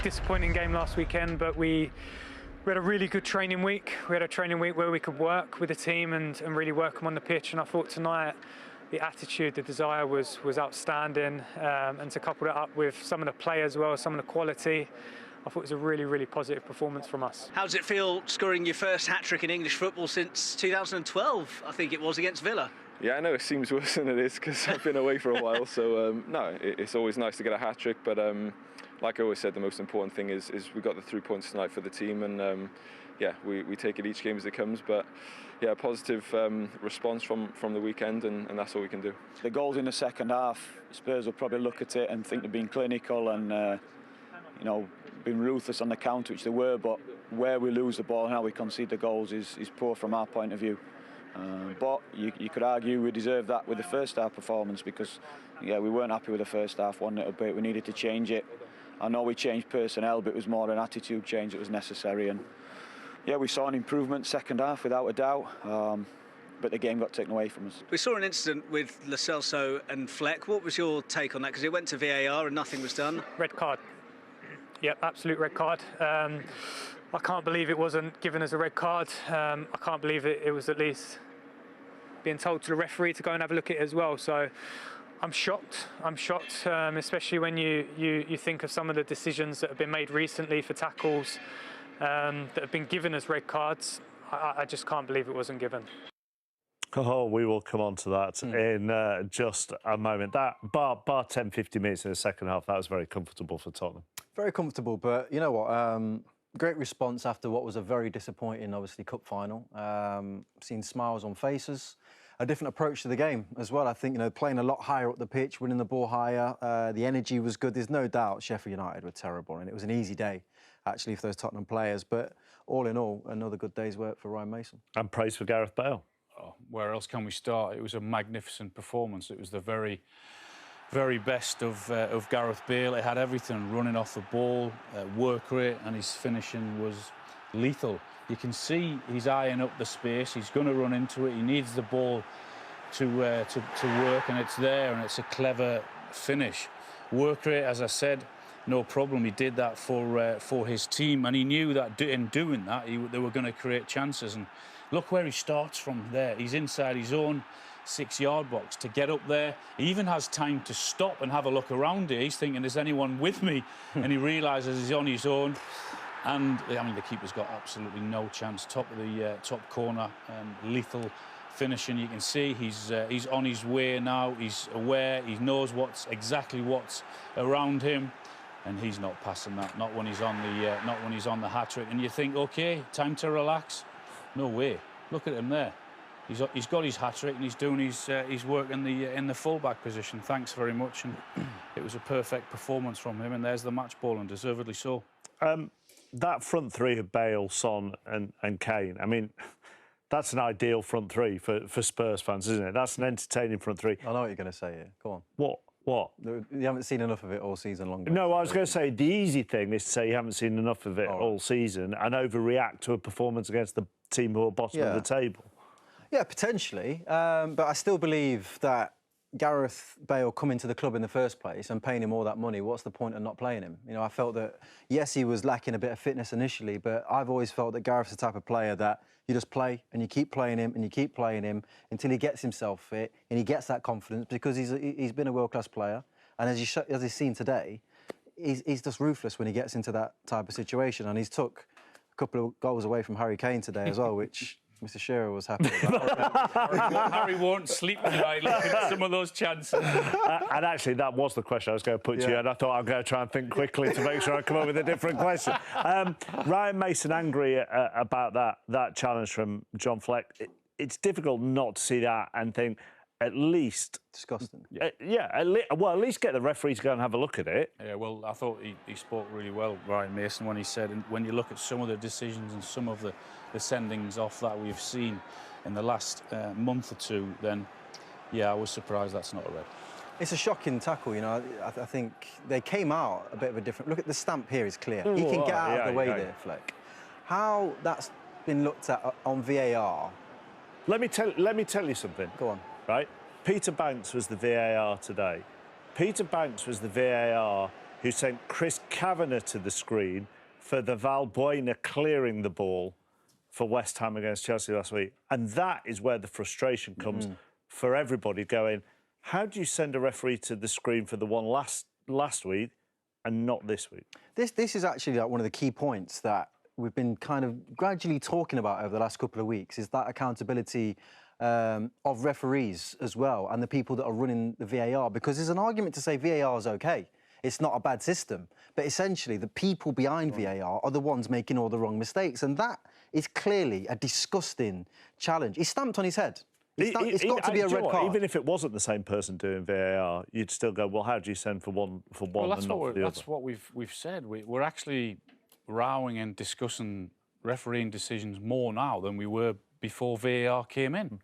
disappointing game last weekend, but we had a really good training week. We had a training week where we could work with the team and really work them on the pitch. And I thought tonight the attitude, the desire was outstanding. And to couple that up with some of the play as well, some of the quality, I thought it was a really, really positive performance from us. How does it feel scoring your first hat-trick in English football since 2012, I think it was, against Villa? Yeah, I know it seems worse than it is because I've been away for a while. So, no, it's always nice to get a hat-trick. But like I always said, the most important thing is we got the 3 points tonight for the team. And, yeah, we take it each game as it comes. But, yeah, a positive response from the weekend, and that's all we can do. The goals in the second half, Spurs will probably look at it and think they're being clinical and, you know, been ruthless on the counter, which they were, but where we lose the ball and how we concede the goals is poor from our point of view. But you could argue we deserved that with the first half performance because, yeah, we weren't happy with the first half one little bit. We needed to change it. I know we changed personnel, but it was more an attitude change that was necessary. And, yeah, we saw an improvement second half without a doubt. But the game got taken away from us. We saw an incident with Lo Celso and Fleck. What was your take on that? Because it went to VAR and nothing was done. Red card. Yep, absolute red card. I can't believe it wasn't given as a red card. I can't believe it was at least being told to the referee to go and have a look at it as well. So I'm shocked. I'm shocked, especially when you think of some of the decisions that have been made recently for tackles that have been given as red cards. I just can't believe it wasn't given. Oh, we will come on to that in just a moment. That bar 10-15 minutes in the second half, that was very comfortable for Tottenham. Very comfortable, but you know what? Great response after what was a very disappointing, obviously, cup final. Seen smiles on faces, a different approach to the game as well. I think, you know, playing a lot higher up the pitch, winning the ball higher, the energy was good. There's no doubt Sheffield United were terrible, and it was an easy day, actually, for those Tottenham players. But all in all, another good day's work for Ryan Mason. And praise for Gareth Bale. Oh, where else can we start? It was a magnificent performance. It was the very best of Gareth Bale. It had everything: running off the ball, work rate, and his finishing was lethal. You can see he's eyeing up the space. He's going to run into it. He needs the ball to work, and it's there, and it's a clever finish. Work rate, as I said, no problem. He did that for his team, and he knew that in doing that, they were going to create chances. And look where he starts from there. He's inside his own 6-yard box to get up there. He even has time to stop and have a look around here. He's thinking, is anyone with me? And he realises he's on his own. And, I mean, the keeper's got absolutely no chance. Top of the top corner, lethal finishing. You can see he's on his way now. He's aware. He knows exactly what's around him. And he's not passing that, not when he's on the hat-trick. And you think, OK, time to relax. No way. Look at him there. He's got his hat-trick and he's doing his work in the full-back position. Thanks very much. And it was a perfect performance from him. And there's the match ball, and deservedly so. That front three of Bale, Son and Kane, I mean, that's an ideal front three for Spurs fans, isn't it? That's an entertaining front three. I know what you're going to say here. Go on. What? You haven't seen enough of it all season long. No, I was going to say the easy thing is to say you haven't seen enough of it all season and overreact to a performance against the team who are bottom of the table. Yeah, potentially. But I still believe that Gareth Bale coming to the club in the first place and paying him all that money, what's the point of not playing him? You know, I felt that, yes, he was lacking a bit of fitness initially, but I've always felt that Gareth's the type of player that you just play and you keep playing him and you keep playing him until he gets himself fit and he gets that confidence because he's been a world-class player. And as he's seen today, he's just ruthless when he gets into that type of situation. And he's took a couple of goals away from Harry Kane today as well, which Mr. Shearer was happy about. Harry won't sleep tonight looking at some of those chances. And actually, that was the question I was going to put to you, and I thought I'm going to try and think quickly to make sure I come up with a different question. Ryan Mason angry about that challenge from John Fleck. It's difficult not to see that and think, at least... Disgusting. At least get the referee to go and have a look at it. Yeah, well, I thought he spoke really well, Ryan Mason, when he said, and when you look at some of the decisions and some of the sendings off that we've seen in the last month or two, then, yeah, I was surprised that's not a red. It's a shocking tackle, you know. I think they came out a bit of a different... Look at the stamp here is clear. He can get out of the way there, Fleck. How that's been looked at on VAR... Let me tell you something. Go on. Right? Peter Banks was the VAR today. Peter Banks was the VAR who sent Chris Kavanagh to the screen for the Valbuena clearing the ball for West Ham against Chelsea last week. And that is where the frustration comes for everybody going, how do you send a referee to the screen for the one last week and not this week? This is actually like one of the key points that we've been kind of gradually talking about over the last couple of weeks, is that accountability of referees as well, and the people that are running the VAR, because there's an argument to say VAR is okay. It's not a bad system. But essentially, the people behind VAR are the ones making all the wrong mistakes. And that is clearly a disgusting challenge. He's stamped on his head. It's got to be a red card. Even if it wasn't the same person doing VAR, you'd still go, well, how do you send for one Well, and not for the other? that's what we've said. We're actually rowing and discussing refereeing decisions more now than we were before VAR came in.